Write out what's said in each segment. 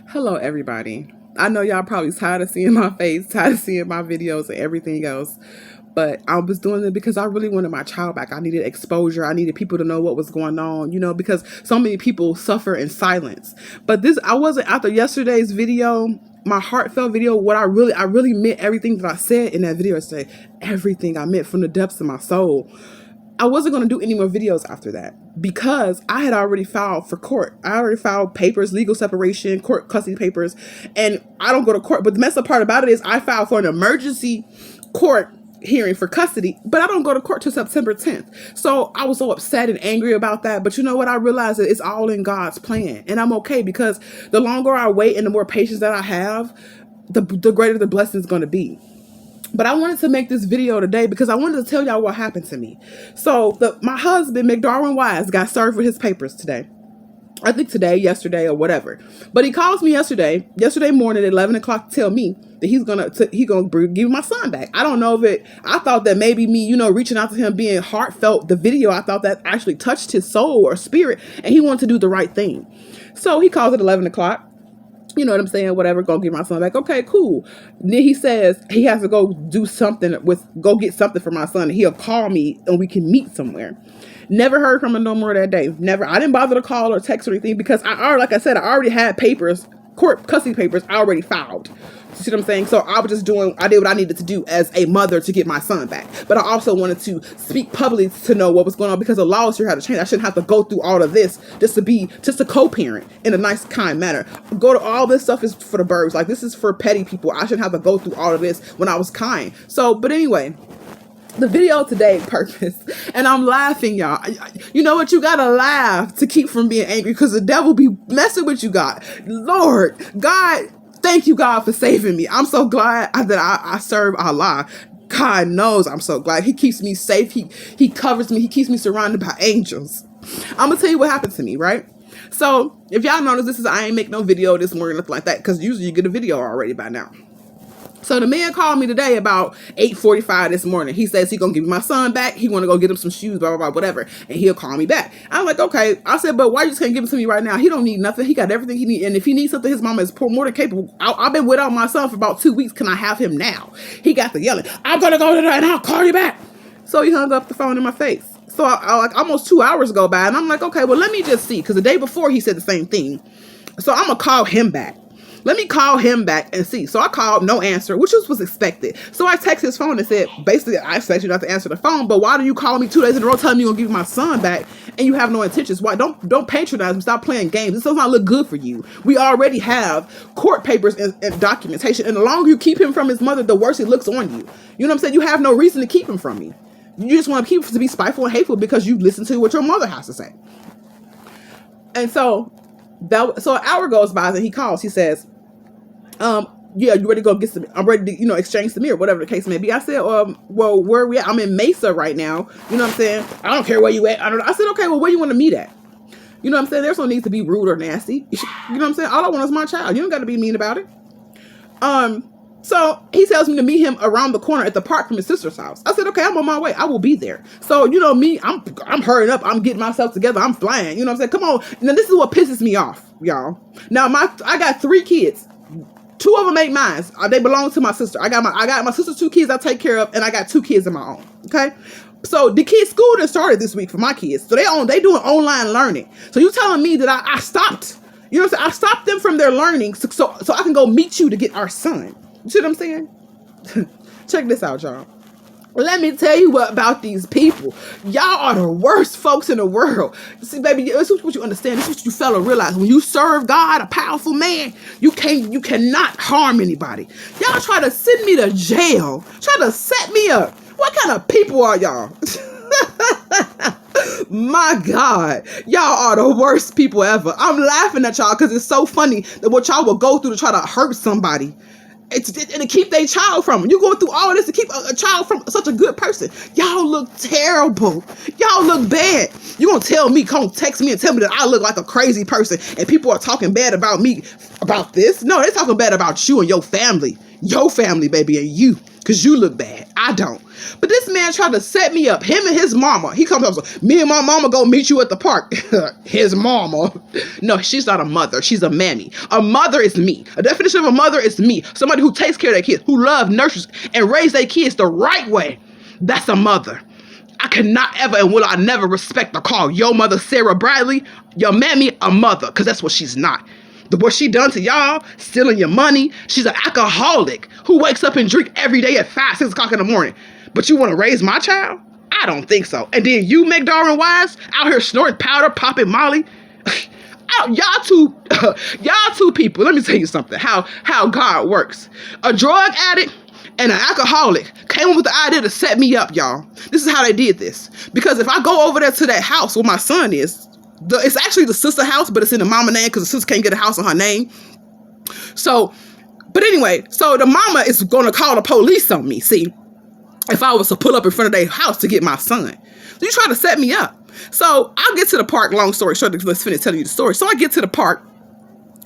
Hello, everybody. I know y'all probably tired of seeing my face, tired of seeing my videos and everything else, but I was doing it because I really wanted my child back. I needed exposure. I needed people to know what was going on, because so many people suffer in silence. But I wasn't after yesterday's video, my heartfelt video, what I really meant everything that I said in that video yesterday. Everything I meant from the depths of my soul. I wasn't going to do any more videos after that because I had already filed for court. I already filed papers, legal separation, court custody papers, and I don't go to court. But the messed up part about it is I filed for an emergency court hearing for custody, but I don't go to court till September 10th. So I was so upset and angry about that. But you know what? I realized that it's all in God's plan, and I'm okay because the longer I wait and the more patience that I have, the greater the blessing is going to be. But I wanted to make this video today because I wanted to tell y'all what happened to me. So my husband, McDarwin Wise, got served with his papers today. I think today, yesterday, or whatever. But he calls me yesterday morning at 11 o'clock to tell me that he's gonna give my son back. I don't know if I thought that maybe me, reaching out to him, being heartfelt, the video, I thought that actually touched his soul or spirit, and he wanted to do the right thing. So he calls at 11 o'clock. You know what I'm saying? Whatever, go get my son back. Okay, cool. And then he says he has to go get something for my son. And he'll call me and we can meet somewhere. Never heard from him no more that day. Never. I didn't bother to call or text or anything because I already had papers, court custody papers, I already filed. You see what I'm saying? So I did what I needed to do as a mother to get my son back. But I also wanted to speak publicly to know what was going on because the laws here had to change. I shouldn't have to go through all of this just a co-parent in a nice, kind manner. Go to all this stuff is for the birds. Like, this is for petty people. I shouldn't have to go through all of this when I was kind. So, but anyway, the video today, purpose, and I'm laughing, y'all. You know what? You gotta laugh to keep from being angry because the devil be messing with you, God. Lord, God, thank you, God, for saving me. I'm so glad that I serve Allah. God knows I'm so glad. He keeps me safe. He covers me. He keeps me surrounded by angels. I'm gonna tell you what happened to me, right? So if y'all notice, I ain't make no video this morning, nothing like that, because usually you get a video already by now. So the man called me today about 8:45 this morning. He says he's going to give me my son back. He want to go get him some shoes, blah, blah, blah, whatever. And he'll call me back. I'm like, okay. I said, but why you just can't give him to me right now? He don't need nothing. He got everything he needs. And if he needs something, his mama is more than capable. I've been without my son for about 2 weeks. Can I have him now? He got the yelling, I'm going to go today and I'll call you back. So he hung up the phone in my face. So like almost 2 hours go by and I'm like, okay, well, let me just see. Because the day before he said the same thing. So I'm going to call him back. Let me call him back and see. So I called, no answer, which was expected. So I text his phone and said, basically, I expect you not to answer the phone, but why do you call me 2 days in a row telling me you're going to give my son back and you have no intentions? Why? Don't patronize me. Stop playing games. This does not look good for you. We already have court papers and documentation, and the longer you keep him from his mother, the worse it looks on you. You know what I'm saying? You have no reason to keep him from me. You just want to keep him to be spiteful and hateful because you listen to what your mother has to say. And so an hour goes by and he calls. He says, yeah, you ready to go get some? I'm ready to, exchange some mirror, whatever the case may be. I said, well, where are we at? I'm in Mesa right now. You know what I'm saying? I don't care where you at. I said, okay, well, where you want to meet at? You know what I'm saying? There's no need to be rude or nasty. You know what I'm saying? All I want is my child. You don't got to be mean about it. So he tells me to meet him around the corner at the park from his sister's house. I said, okay, I'm on my way. I will be there. So, me, I'm hurrying up. I'm getting myself together. I'm flying. You know what I'm saying? Come on. Now, this is what pisses me off, y'all. Now, I got 3 kids. 2 of them ain't mine. They belong to my sister. I got my sister's 2 kids I take care of, and I got 2 kids of my own. Okay? So the kids' school that started this week for my kids. So they doing online learning. So you telling me that I stopped, you know what I'm saying? I stopped them from their learning so I can go meet you to get our son. You see what I'm saying? Check this out, y'all. Let me tell you about these people. Y'all are the worst folks in the world. See, baby, this is what you understand. This is what you fella realize. When you serve God, a powerful man, you cannot harm anybody. Y'all try to send me to jail. Try to set me up. What kind of people are y'all? My God, y'all are the worst people ever. I'm laughing at y'all because it's so funny that what y'all will go through to try to hurt somebody. And to keep their child from them. You going through all this to keep a child from such a good person. Y'all look terrible. Y'all look bad. You gonna tell me, come text me and tell me that I look like a crazy person and people are talking bad about me about this? No, they're talking bad about you and your family. Your family, baby, and you. Because you look bad. I don't. But this man tried to set me up. Him and his mama. He comes up and says, me and my mama go meet you at the park. His mama. No, she's not a mother. She's a mammy. A mother is me. A definition of a mother is me. Somebody who takes care of their kids, who loves, nurtures, and raise their kids the right way. That's a mother. I cannot ever and will I never respect the call. Your mother, Sarah Bradley, your mammy, a mother. Because that's what she's not. What she done to y'all, stealing your money. She's an alcoholic who wakes up and drink every day at 5, 6 o'clock in the morning. But you want to raise my child? I don't think so. And then you, McDarwin Wise, out here snorting powder, popping Molly. Y'all two people. Let me tell you something. How God works. A drug addict and an alcoholic came up with the idea to set me up, y'all. This is how they did this. Because if I go over there to that house where my son is, it's actually the sister house, but it's in the mama name because the sister can't get a house on her name. So, but anyway, so the mama is going to call the police on me. See, if I was to pull up in front of their house to get my son. So you try to set me up. So I'll get to the park. Long story short, let's finish telling you the story. So I get to the park.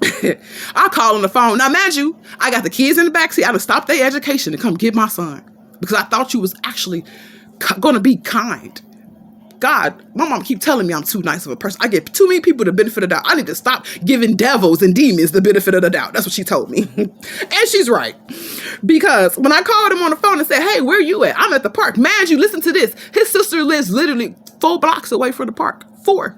I call on the phone. Now, mind you, I got the kids in the backseat. I done stopped their education to come get my son because I thought you was actually going to be kind. God, my mom keep telling me I'm too nice of a person. I give too many people the benefit of the doubt. I need to stop giving devils and demons the benefit of the doubt. That's what she told me. And she's right. Because when I called him on the phone and said, hey, where you at? I'm at the park. Man, you listen to this. His sister lives literally 4 blocks away from the park. 4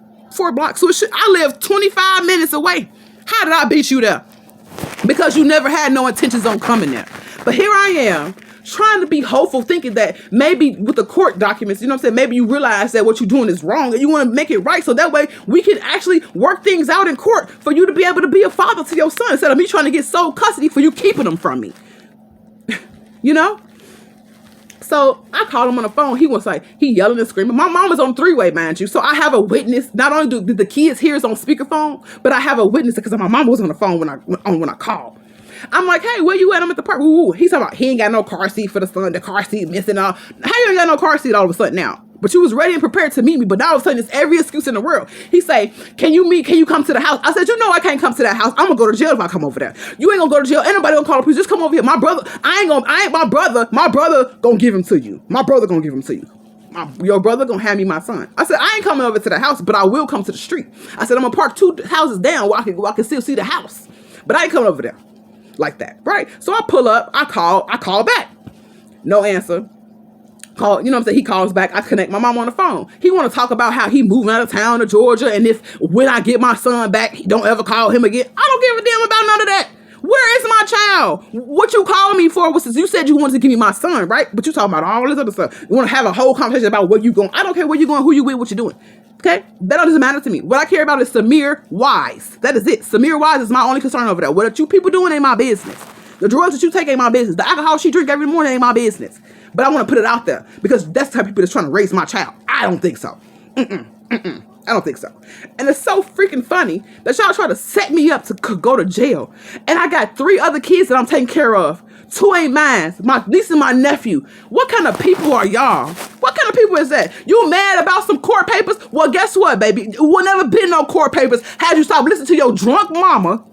blocks. So I live 25 minutes away. How did I beat you there? Because you never had no intentions on coming there. But here I am, trying to be hopeful, thinking that maybe with the court documents, you know what I'm saying, maybe you realize that what you're doing is wrong and you want to make it right so that way we can actually work things out in court for you to be able to be a father to your son instead of me trying to get sole custody for you keeping them from me. You know? So I called him on the phone. He was like, he yelling and screaming. My mom is on 3-way, mind you. So I have a witness. Not only do the kids hear us on speakerphone, but I have a witness because my mom was on the phone when I called. I'm like, hey, where you at? I'm at the park. Ooh. He's talking about he ain't got no car seat for the son. The car seat missing. How you ain't got no car seat all of a sudden now? But you was ready and prepared to meet me. But now all of a sudden it's every excuse in the world. He say, can you come to the house? I said, you know I can't come to that house. I'm gonna go to jail if I come over there. You ain't gonna go to jail. Ain't nobody gonna call the police. Just come over here. My brother gonna give him to you. My brother gonna give him to you. Your brother gonna hand me my son. I said, I ain't coming over to the house, but I will come to the street. I said, I'm gonna park 2 houses down where I can still see the house. But I ain't coming over there. Like that, right? So I pull up, I call back. No answer. Call, you know what I'm saying? He calls back. I connect my mom on the phone. He want to talk about how he moving out of town to Georgia, and if when I get my son back, he don't ever call him again. I don't give a damn about none of that. Where is my child? What you calling me for? You said you wanted to give me my son, right? But you talking about all this other stuff. You want to have a whole conversation about where you going. I don't care where you going, who you with, what you doing. Okay? That doesn't matter to me. What I care about is Samir Wise. That is it. Samir Wise is my only concern over there. What you people doing ain't my business. The drugs that you take ain't my business. The alcohol she drink every morning ain't my business. But I want to put it out there because that's the type of people that's trying to raise my child. I don't think so. I don't think so. And it's so freaking funny that y'all try to set me up to go to jail. And I got 3 other kids that I'm taking care of. 2 ain't mine. My niece and my nephew. What kind of people are y'all? What kind of people is that? You mad about some court papers? Well, guess what, baby? There will never been no court papers had you stop listening to your drunk mama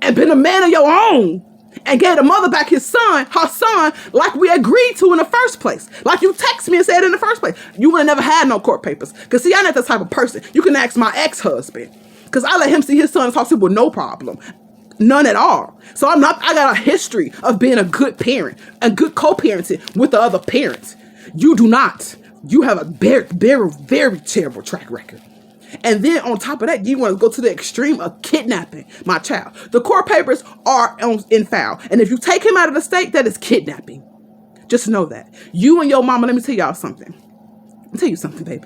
and been a man of your own and gave the mother back her son, like we agreed to in the first place. Like you text me and said in the first place. You would have never had no court papers. Because see, I'm not the type of person. You can ask my ex-husband. Because I let him see his son and talk to him with no problem. None at all. So I got a history of being a good parent and good co-parenting with the other parents. You do not. You have a very, very, very terrible track record. And then on top of that, you want to go to the extreme of kidnapping my child. The court papers are in file. And if you take him out of the state, that is kidnapping. Just know that. You and your mama, let me tell y'all something. Let me tell you something, baby.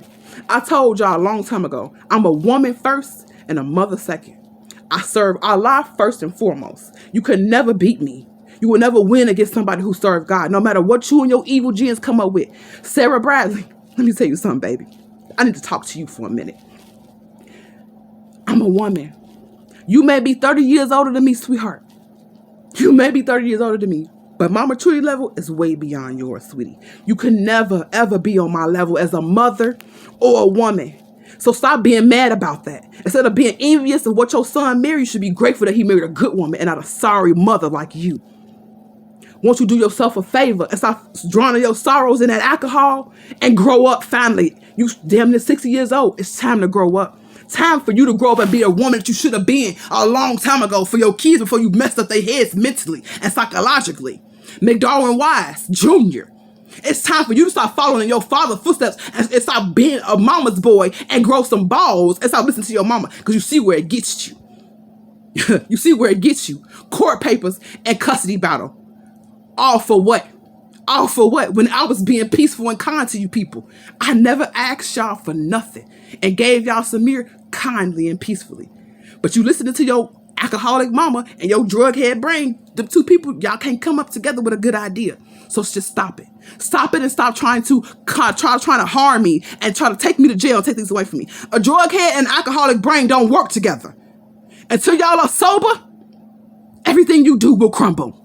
I told y'all a long time ago, I'm a woman first and a mother second. I serve Allah first and foremost. You can never beat me. You will never win against somebody who serves God, no matter what you and your evil genes come up with. Sarah Bradley, let me tell you something, baby. I need to talk to you for a minute. I'm a woman. You may be 30 years older than me, sweetheart. You may be 30 years older than me, but my maturity level is way beyond yours, sweetie. You can never, ever be on my level as a mother or a woman. So stop being mad about that. Instead of being envious of what your son married, you should be grateful that he married a good woman and not a sorry mother like you. Won't you do yourself a favor and stop drowning your sorrows in that alcohol and grow up finally? You damn near 60 years old. It's time to grow up. Time for you to grow up and be a woman that you should have been a long time ago for your kids before you messed up their heads mentally and psychologically. McDarwin Wise Jr. It's time for you to start following in your father's footsteps and stop being a mama's boy and grow some balls and stop listening to your mama, because you see where it gets you. You see where it gets you. Court papers and custody battle. All for what? All for what? When I was being peaceful and kind to you people, I never asked y'all for nothing and gave y'all Samir kindly and peacefully. But you listening to your alcoholic mama and your drug head brain, the two people, y'all can't come up together with a good idea. So just stop it. Stop it and stop trying to harm me and try to take me to jail and take things away from me. A drug head and alcoholic brain don't work together. Until y'all are sober, everything you do will crumble.